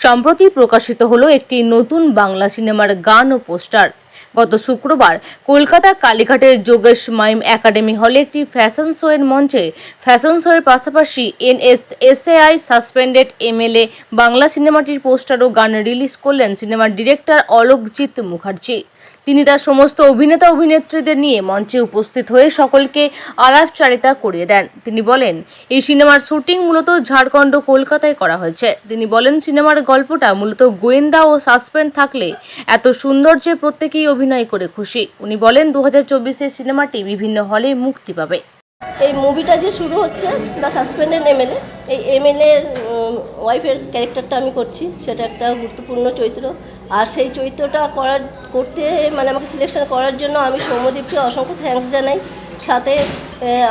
সম্প্রতি প্রকাশিত হলো একটি নতুন বাংলা সিনেমার গান ও পোস্টার। গত শুক্রবার কলকাতা কালীঘাটের যোগেশ মাইম একাডেমি হলে একটি ফ্যাশন শো এর মঞ্চে ফ্যাশন শো এর পাশাপাশি এনএসএসএআই সাসপেন্ডেড এমএলএ বাংলা সিনেমাটির পোস্টার ও গান রিলিজ করলেন সিনেমার ডিরেক্টর অলোকজিৎ মুখার্জি। তিনি তার সমস্ত অভিনেতা অভিনেত্রীদের নিয়ে মঞ্চে উপস্থিত হয়ে সকলকে আলাপচারিতা করিয়ে দেন। তিনি বলেন, এই সিনেমার শুটিং মূলত ঝাড়খণ্ড কলকাতায় করা হয়েছে। তিনি বলেন, সিনেমার গল্পটা মূলত গোয়েন্দা ও সাসপেন্স থাকলে এত সুন্দর যে প্রত্যেকেই অভিনয় করে খুশি। উনি বলেন, 2024 সিনেমাটি বিভিন্ন হলে মুক্তি পাবে। এই মুভিটা যে শুরু হচ্ছে দ্য সাসপেন্ডেড এমএলএ, এই এমএলএর ওয়াইফের ক্যারেক্টারটা আমি করছি। সেটা একটা গুরুত্বপূর্ণ চরিত্র। আর সেই চরিত্রটা করতে আমাকে সিলেকশন করার জন্য আমি সৌম্যদীপকে অসংখ্য থ্যাঙ্কস জানাই। সাথে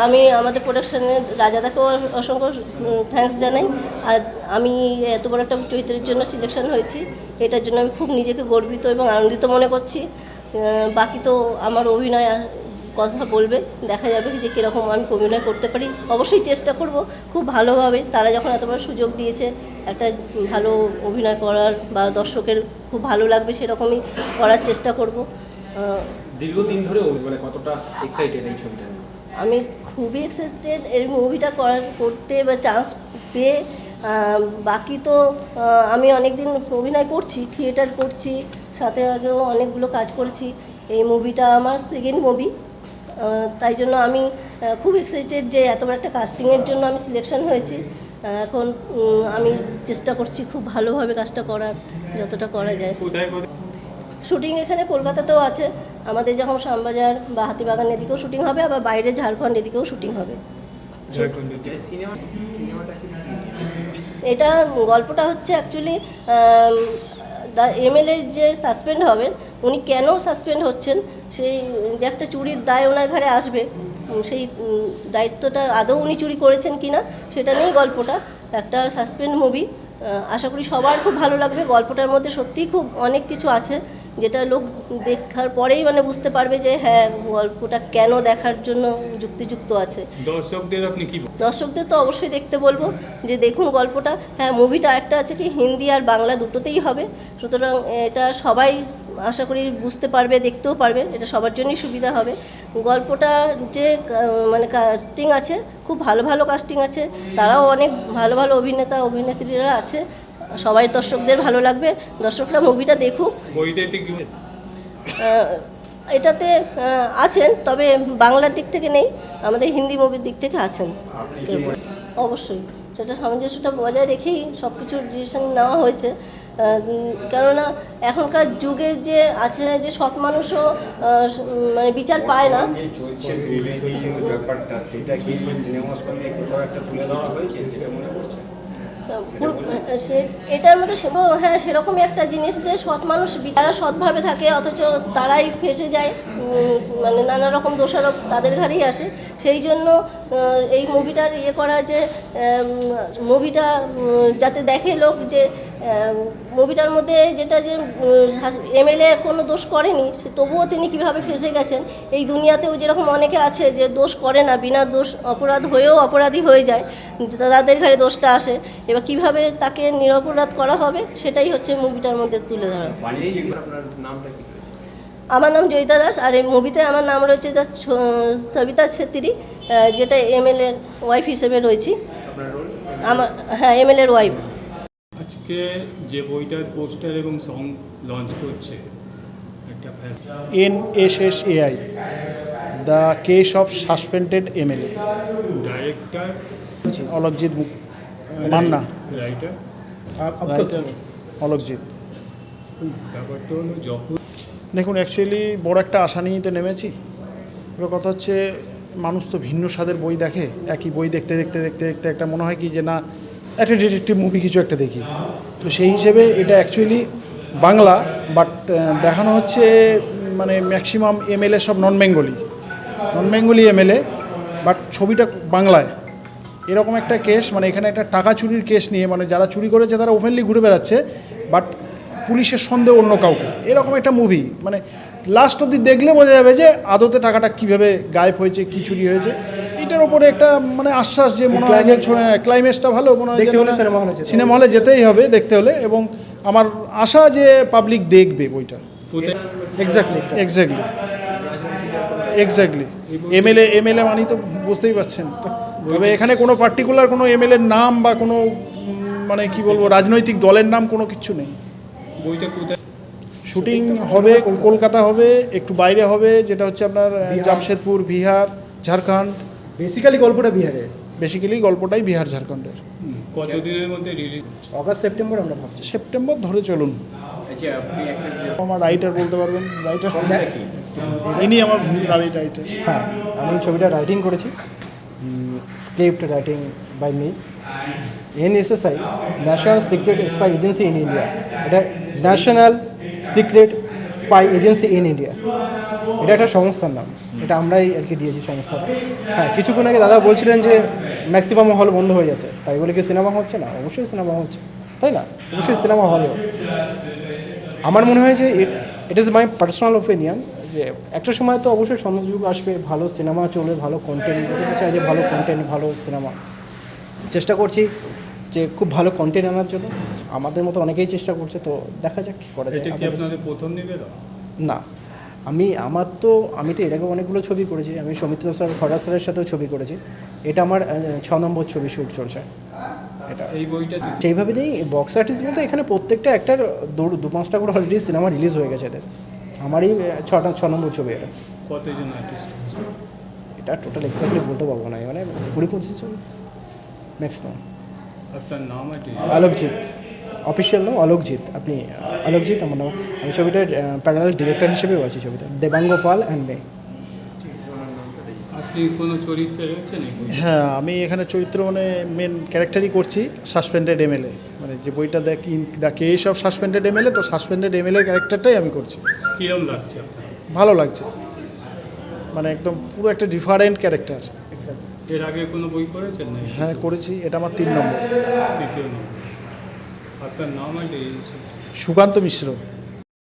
আমি আমাদের প্রোডাকশনের রাজাদাকেও অসংখ্য থ্যাঙ্কস জানাই। আর আমি এত বড় একটা চরিত্রের জন্য সিলেকশন হয়েছি, এটার জন্য আমি খুব নিজেকে গর্বিত এবং আনন্দিত মনে করছি। বাকি তো আমার অভিনয় কথা বলবে, দেখা যাবে যে কীরকম আমি অভিনয় করতে পারি। অবশ্যই চেষ্টা করব খুব ভালোভাবে। তারা যখন এত বড় সুযোগ দিয়েছে একটা ভালো অভিনয় করার বা দর্শকের খুব ভালো লাগবে সেরকমই করার চেষ্টা করব। দীর্ঘদিন ধরে কতটা এক্সাইটেড এই ছবিটা? আমি খুবই এক্সাইটেড এই মুভিটা করতে বা চান্স পেয়ে। বাকি তো আমি অনেক দিন অভিনয় করছি, থিয়েটার করছি, সাথে আগেও অনেকগুলো কাজ করেছি। এই মুভিটা আমার সেকেন্ড মুভি, তাই জন্য আমি খুব এক্সাইটেড যে এত বড় একটা কাস্টিংয়ের জন্য আমি সিলেকশন হয়েছি। এখন আমি চেষ্টা করছি খুব ভালোভাবে কাজটা করার, যতটা করা যায়। শুটিং এখানে কলকাতাতেও আছে, আমাদের যখন শ্যামবাজার বা হাতিবাগান এদিকেও শুটিং হবে, আবার বাইরে ঝাড়খণ্ড এদিকেও শুটিং হবে। এটা গল্পটা হচ্ছে অ্যাকচুয়ালি দ্য এমএলএ যে সাসপেন্ড হবেন, উনি কেন সাসপেন্ড হচ্ছেন, সেই যে একটা চুরির দায় ওনার ঘাড়ে আসবে, সেই দায়িত্বটা আদৌ উনি চুরি করেছেন কি না সেটা নিয়েই গল্পটা। একটা সাসপেন্ড মুভি, আশা করি সবার খুব ভালো লাগবে। গল্পটার মধ্যে সত্যিই খুব অনেক কিছু আছে যেটা লোক দেখার পরেই বুঝতে পারবে যে হ্যাঁ, গল্পটা কেন দেখার জন্য যুক্তিযুক্ত আছে। দর্শকদের তো অবশ্যই দেখতে বলবো যে দেখুন গল্পটা। হ্যাঁ, মুভিটা একটা আছে কি হিন্দি আর বাংলা দুটোতেই হবে, সুতরাং এটা সবাই আশা করি বুঝতে পারবে, দেখতেও পারবে, এটা সবার জন্যই সুবিধা হবে। গল্পটা যে কাস্টিং আছে, খুব ভালো ভালো কাস্টিং আছে, তারাও অনেক ভালো ভালো অভিনেতা অভিনেত্রীরা আছে। সবাই দর্শকদের ভালো লাগবে, দর্শকরা মুভিটা দেখুক। এটাতে আছেন, তবে বাংলার দিক থেকে নেই, আমাদের হিন্দি মুভির দিক থেকে আছেন। অবশ্যই সেটা সামঞ্জস্যটা বজায় রেখেই সব কিছুর ডিসিশন নেওয়া হয়েছে। কেননা এখনকার যুগে যে আছে যে সৎ মানুষও বিচার পায় না। এটার মধ্যে হ্যাঁ, সেরকমই একটা জিনিস যে সৎ মানুষ যারা সৎভাবে থাকে অথচ তারাই ফেঁসে যায়, নানা রকম দোষারোপ তাদের ঘাড়েই আসে। সেই জন্য এই মুভিটার করা যে মুভিটা যাতে দেখে লোক যে মুভিটার মধ্যে যেটা যে এমএলএ কোনো দোষ করেনি, সে তবুও তিনি কীভাবে ফেঁসে গেছেন। এই দুনিয়াতেও যেরকম অনেকে আছে যে দোষ করে না, বিনা দোষ অপরাধ হয়েও অপরাধী হয়ে যায়, তাদের ঘাড়ে দোষটা আসে। এবার কীভাবে তাকে নিরপরাধ করা হবে সেটাই হচ্ছে মুভিটার মধ্যে তুলে ধরা। আমার নাম জয়িতা দাস, আর এই মুভিতে আমার নাম রয়েছে সবিতা ছেত্রী, যেটা এমএলএর ওয়াইফ হিসেবে রয়েছি। হ্যাঁ, এমএলএর ওয়াইফ। আজকে যে বইটার পোস্টার এবং সং লঞ্চ করছে NSSAI the case of suspended MLA, director Alokjit Manna, writer Alokjit. ব্যাপারটা হলো যখন দেখুন, অ্যাকচুয়ালি বড় একটা আশা নিয়েই তো নেমেছি। এবার কথা হচ্ছে, মানুষ তো ভিন্ন স্বাদের বই দেখে, একই বই দেখতে দেখতে দেখতে দেখতে একটা মনে হয় কি যে না, একটা ডিটেকটিভ মুভি কিছু একটা দেখি। তো সেই হিসেবে এটা অ্যাকচুয়ালি বাংলা, বাট দেখানো হচ্ছে ম্যাক্সিমাম এমএলএ সব নন বেঙ্গলি এমএলএ, বাট ছবিটা বাংলায়। এরকম একটা কেস, এখানে একটা টাকা চুরির কেস নিয়ে, যারা চুরি করেছে তারা ওপেনলি ঘুরে বেড়াচ্ছে, বাট পুলিশের সন্দেহ অন্য কাউকে। এরকম একটা মুভি লাস্ট অবধি দেখলে বোঝা যাবে যে আদতে টাকাটা কীভাবে গায়েব হয়েছে, কী চুরি হয়েছে। এই এইটার ওপরে একটা মানে আশ্বাস যে মনে হয় ক্লাইম্যাক্সটা ভালো, মনে হয় দেখতে যে হলে সিনেমা হলে যেতে হবে। সিনেমা হলে যেতেই হবে দেখতে হলে, এবং আমার আশা যে পাবলিক দেখবে বইটা। এক্স্যাক্টলি এক্স্যাক্টলি এমএলএ মানেই তো বুঝতেই পারছেন। তবে এখানে কোনো পার্টিকুলার কোনো এমএলএর নাম বা কোনো মানে কি বলবো রাজনৈতিক দলের নাম কোনো কিছু নেই। বইটা কোথায়? শুটিং হবে কলকাতা, হবে একটু বাইরে হবে, যেটা হচ্ছে আপনার জামশেদপুর, বিহার, ঝাড়খণ্ড। বেসিক্যালি গল্পটা বিহারে, বেসিক্যালি গল্পটাই বিহার ঝাড়খণ্ডের। কতদিনের মধ্যে রিলিজ? অগাস্ট সেপ্টেম্বর আমরা ভাবছি। সেপ্টেম্বর ধরে চলুন। আচ্ছা, আপনি একটা আমার রাইটার বলতে পারবেন, রাইটার ইনি আমার রাইটার। হ্যাঁ, আমি ছবিটা রাইটিং করেছি, script writing by me. NSSI, national secret spy agency in India, এটা national secret spy agency in India, এটা একটা সংস্থার নাম, এটা আমরাই আর কি দিয়েছি সংস্থাটা। হ্যাঁ, কিছুক্ষণ আগে দাদা বলছিলেন যে ম্যাক্সিমাম হল বন্ধ হয়ে যাচ্ছে, তাই বলে কি সিনেমা হচ্ছে না? অবশ্যই সিনেমা হচ্ছে, তাই না? অবশ্যই সিনেমা হলেও আমার মনে হয় যে it is my personal opinion যে একটা সময় তো অবশ্যই সংযোগ আসবে, ভালো সিনেমা চলবে, ভালো কন্টেন্ট, বলতে চাই যে ভালো কন্টেন্ট, ভালো সিনেমা। চেষ্টা করছি যে খুব ভালো কন্টেন্ট আনার জন্য, আমাদের মতো অনেকেই চেষ্টা করছে, তো দেখা যাক কী করা যায়। এটা কি আপনাদের প্রথম নিবেদন? না, আমি তো এর আগে অনেকগুলো ছবি করেছি, আমি সৌমিত্র স্যার, খরাজ স্যারের সাথেও ছবি করেছি, এটা আমার 6 নম্বর ছবি শ্যুট চলছে। এটা এই বইটা সেইভাবে নেই বক্স আর্টিস্ট বলতে এখানে প্রত্যেকটা একটার 2-5টা করে অলরেডি সিনেমা রিলিজ হয়ে গেছে এদের, আমারই 6 নম্বর ছবি এটা। কতজন আর্টিস্ট? এটা টোটাল এক্স্যাক্টলি বলতে পারবো না, মানে 20-25 জন ম্যাক্সিমাম। আপনার নাম আর আলোকজিৎ, অফিসিয়াল নাম অলোকজিৎ। আপনি আলোকজিৎ আমার নাম। আমি ছবিটার প্যারালাল ডিরেক্টর হিসেবেও আছি ছবিটা, দেবাঙ্গ পাল অ্যান্ড মে। আপনি কোনো চরিত্রে রয়েছেন? হ্যাঁ, আমি এখানে চরিত্র মানে মেন ক্যারেক্টারই করছি, সাসপেন্ডেড এমএলএ, মানে যে বইটা the case of suspended MLA, তো সাসপেন্ডেড এমএলএ ক্যারেক্টারটাই আমি করছি। কীরকম লাগছে আপনার? ভালো লাগছে, মানে একদম পুরো একটা ডিফারেন্ট ক্যারেক্টার। এর আগে কোনো বই করেছেন না? হ্যাঁ করেছি, এটা আমার 3 নম্বর। তৃতীয় নম্বর। আপনার নাম আর সুকান্ত মিশ্র।